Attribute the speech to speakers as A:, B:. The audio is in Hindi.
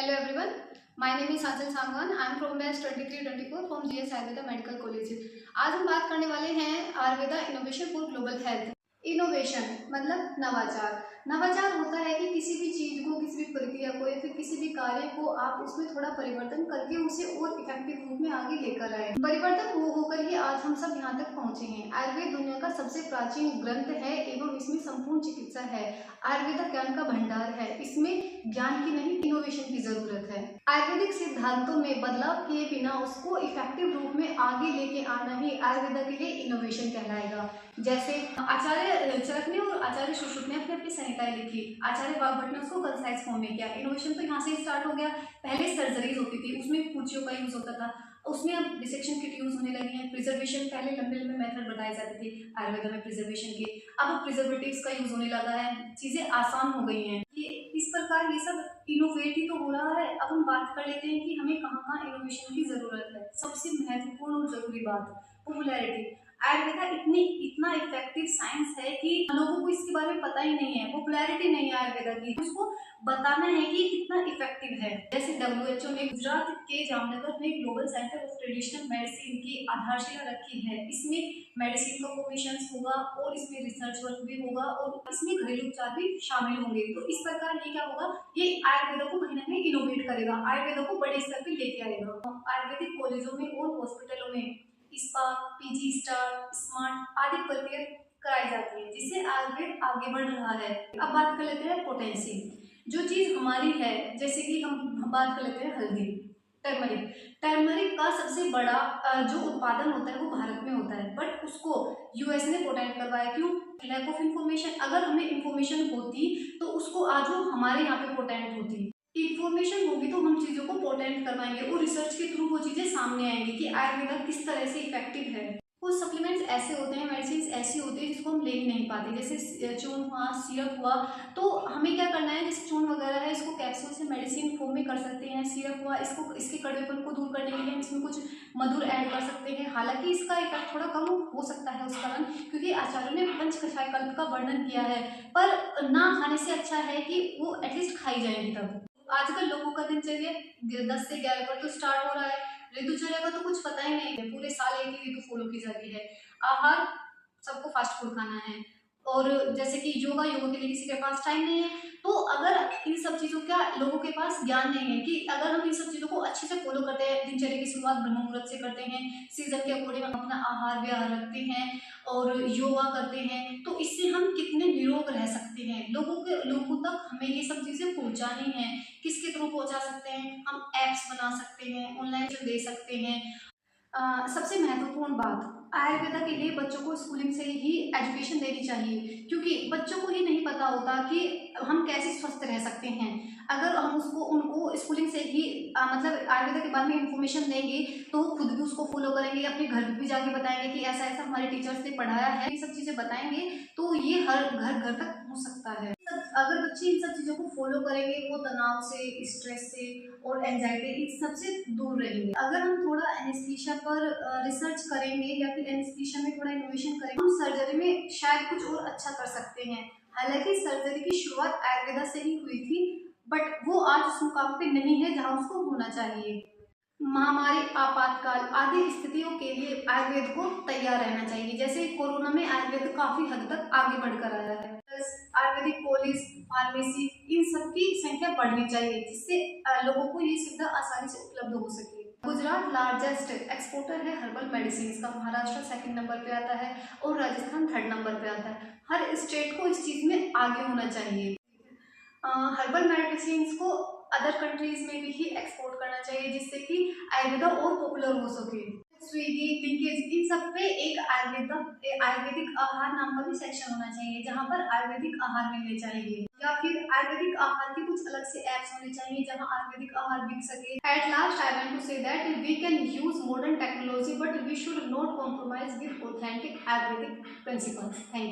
A: Hello everyone, my name is Sanjal Sangwan. I am from batch 23-24 from GS Ayurveda medical college. आज हम बात करने वाले हैं Ayurveda innovation for global health. Innovation मतलब नवाचार। नवाचार होता है कि किसी भी चीज को, किसी भी प्रक्रिया को या फिर किसी भी कार्य को आप उसमें थोड़ा परिवर्तन करके उसे और इफेक्टिव रूप में आगे लेकर आए। परिवर्तन हो होकर ही आज हम सब यहाँ तक पहुँचे हैं। आयुर्वेद दुनिया का सबसे प्राचीन ग्रंथ है एवं इसमें संपूर्ण चिकित्सा है। आयुर्वेद ज्ञान का भंडार है। इसमें ज्ञान की नहीं, इनोवेशन की जरूरत है। आयुर्वेदिक सिद्धांतों में बदलाव किए बिना उसको इफेक्टिव रूप में आगे लेके आना ही आयुर्वेदा के लिए इनोवेशन कहलाएगा। जैसे आचार्य चरक ने और आचार्य सुश्रुत ने अपनी अपनी संहिताएं लिखी। आचार्य वाग्भट ने उसको कंसाइज फॉर्म में किया। इनोवेशन तो यहाँ से स्टार्ट हो गया। पहले सर्जरीज होती थी, उसमें कुर्सियों का यूज होता था, उसमें अब डिसेक्शन किट यूज होने लगी है। प्रिजर्वेशन, पहले लंबे लंबे मेथड बताए जाते थे आयुर्वेदा में प्रिजर्वेशन के, अब प्रिजर्वेटिव्स का यूज होने लगा है। चीजें आसान हो गई हैं। ये इस प्रकार ये सब इनोवेट ही तो हो रहा है। अब हम बात कर लेते हैं कि हमें कहाँ कहाँ इनोवेशन की जरूरत है। सबसे महत्वपूर्ण और जरूरी बात, पॉपुलैरिटी। आयुर्वेदा इतना इफेक्टिव साइंस है कि लोगों को इसके बारे में पता ही नहीं है, पॉपुलैरिटी नहीं है आयुर्वेदा की। उसको बताना है कि कितना इफेक्टिव है। जैसे WHO ने गुजरात के जामनगर में global centre of traditional medicine की आधारशिला रखी है। इसमें मेडिसिन का प्रोफेशन होगा और इसमें रिसर्च वर्क भी होगा और इसमें घरेलू उपचार भी शामिल होंगे। तो इस प्रकार ये क्या होगा, ये आयुर्वेदा को कहीं ना कहीं इनोवेट करेगा, आयुर्वेदा को बड़े स्तर पर लेके आएगा। आयुर्वेदिक कॉलेजों में और हॉस्पिटलों में स्पा, PG स्टार, स्मार्ट आदि प्रक्रिया कराई जाती है, जिससे आयुर्वेद आगे बढ़ रहा है। अब बात कर लेते हैं पोटेंशियल। जो चीज हमारी है, जैसे कि हम बात कर लेते हैं हल्दी, टर्मरिक। टर्मरिक का सबसे बड़ा जो उत्पादन होता है वो भारत में होता है, बट उसको US ने पोटेंट करवाया। क्यों? Lack of information. अगर हमें इन्फॉर्मेशन होती तो उसको आज वो हमारे यहाँ पे पोटेंट होती। इन्फॉर्मेशन होगी तो हम चीजों को पोटेंट करवाएंगे और रिसर्च के थ्रू वो चीजें सामने आएंगी कि आयुर्वेदा किस तरह से इफेक्टिव है। कुछ सप्लीमेंट्स ऐसे होते हैं, मेडिसिन ऐसी होती है जिसको हम ले ही नहीं पाते, जैसे चूर्ण हुआ, सिरप हुआ। तो हमें क्या करना है, जैसे चूर्ण वगैरह है, इसको कैप्सूल से मेडिसिन फॉर्म में कर सकते हैं। सिरप हुआ, इसको इसके कड़वेपन को दूर करने के लिए हम इसमें कुछ मधुर ऐड कर सकते हैं। हालांकि इसका इफेक्ट थोड़ा कम हो सकता है उस कारण, क्योंकि आचार्यों ने पंचकषाय कल्प का वर्णन किया है, पर ना खाने से अच्छा है कि वो एटलीस्ट खाई जाएगी। तब आजकल लोगों का दिनचर्या 10 से 11 पर तो स्टार्ट हो रहा है। ऋतुचर्या का तो कुछ पता ही नहीं है, पूरे साल एक ही ऋतु फॉलो की जाती है। आहार, सबको फास्ट फूड खाना है, और जैसे कि योगा के लिए किसी के पास टाइम नहीं है। तो अगर इन सब चीजों का लोगों के पास ज्ञान नहीं है कि अगर हम इन सब चीजों को अच्छे से फॉलो करते हैं, दिनचर्या की शुरुआत ब्रह्म मुहूर्त से करते हैं, सीजन के अकॉर्डिंग अपना आहार विहार रखते हैं और योगा करते हैं, तो इससे हम कितने निरोग रह सकते हैं। लोगों तक हमें ये सब चीजें पहुंचानी है। किसके थ्रू पहुंचा सकते हैं? हम एप्स बना सकते हैं, ऑनलाइन दे सकते हैं। सबसे महत्वपूर्ण बात, आयुर्वेदा के लिए बच्चों को स्कूलिंग से ही एजुकेशन देनी चाहिए, क्योंकि बच्चों को ये नहीं पता होता कि हम कैसे स्वस्थ रह सकते हैं। अगर हम उनको स्कूलिंग से ही मतलब आयुर्वेदा के बारे में इंफॉर्मेशन देंगे तो वो खुद भी उसको फॉलो करेंगे, अपने घर भी जाके बताएंगे कि ऐसा ऐसा हमारे टीचर्स ने पढ़ाया है। ये सब चीजें बताएंगे तो ये हर घर घर तक पहुंच सकता है। अगर बच्चे इन सब चीजों को फॉलो करेंगे, वो तनाव से, स्ट्रेस से और एंजाइटी इन सबसे दूर रहेंगे। अगर हम थोड़ा एनेस्थीसिया पर रिसर्च करेंगे या फिर एनेस्थीसिया में थोड़ा इनोवेशन करेंगे, हम सर्जरी में शायद कुछ और अच्छा कर सकते हैं। हालांकि सर्जरी की शुरुआत आयुर्वेदा से ही हुई थी, बट वो आज उस मुकाम पे नहीं है जहाँ उसको होना चाहिए। महामारी, आपातकाल आदि स्थितियों के लिए आयुर्वेद को तैयार रहना चाहिए। जैसे कोरोना में आयुर्वेद काफी हद तक आगे बढ़कर आया है। आयुर्वेदिक कॉलेज, फार्मेसी, इन सब की संख्या बढ़नी चाहिए, जिससे लोगों को ये सुविधा आसानी से उपलब्ध हो सके। गुजरात लार्जेस्ट एक्सपोर्टर है हर्बल मेडिसिन का, महाराष्ट्र सेकंड नंबर पे आता है और राजस्थान थर्ड नंबर पे आता है। हर स्टेट को इस चीज में आगे होना चाहिए। हर्बल मेडिसिन को अदर कंट्रीज में भी ही एक्सपोर्ट करना चाहिए, जिससे कि आयुर्वेदा और पॉपुलर हो सके। स्विगी, लिंकेज, इन सब पे एक आयुर्वेदिक आहार नाम का भी सेक्शन होना चाहिए, जहाँ पर आयुर्वेदिक आहार मिलने चाहिए, या फिर आयुर्वेदिक आहार के कुछ अलग से एप्स होने चाहिए जहाँ आयुर्वेदिक आहार बिक सके। At last I want to say that we can use modern technology but we should not compromise with authentic Ayurvedic principles. Thank you.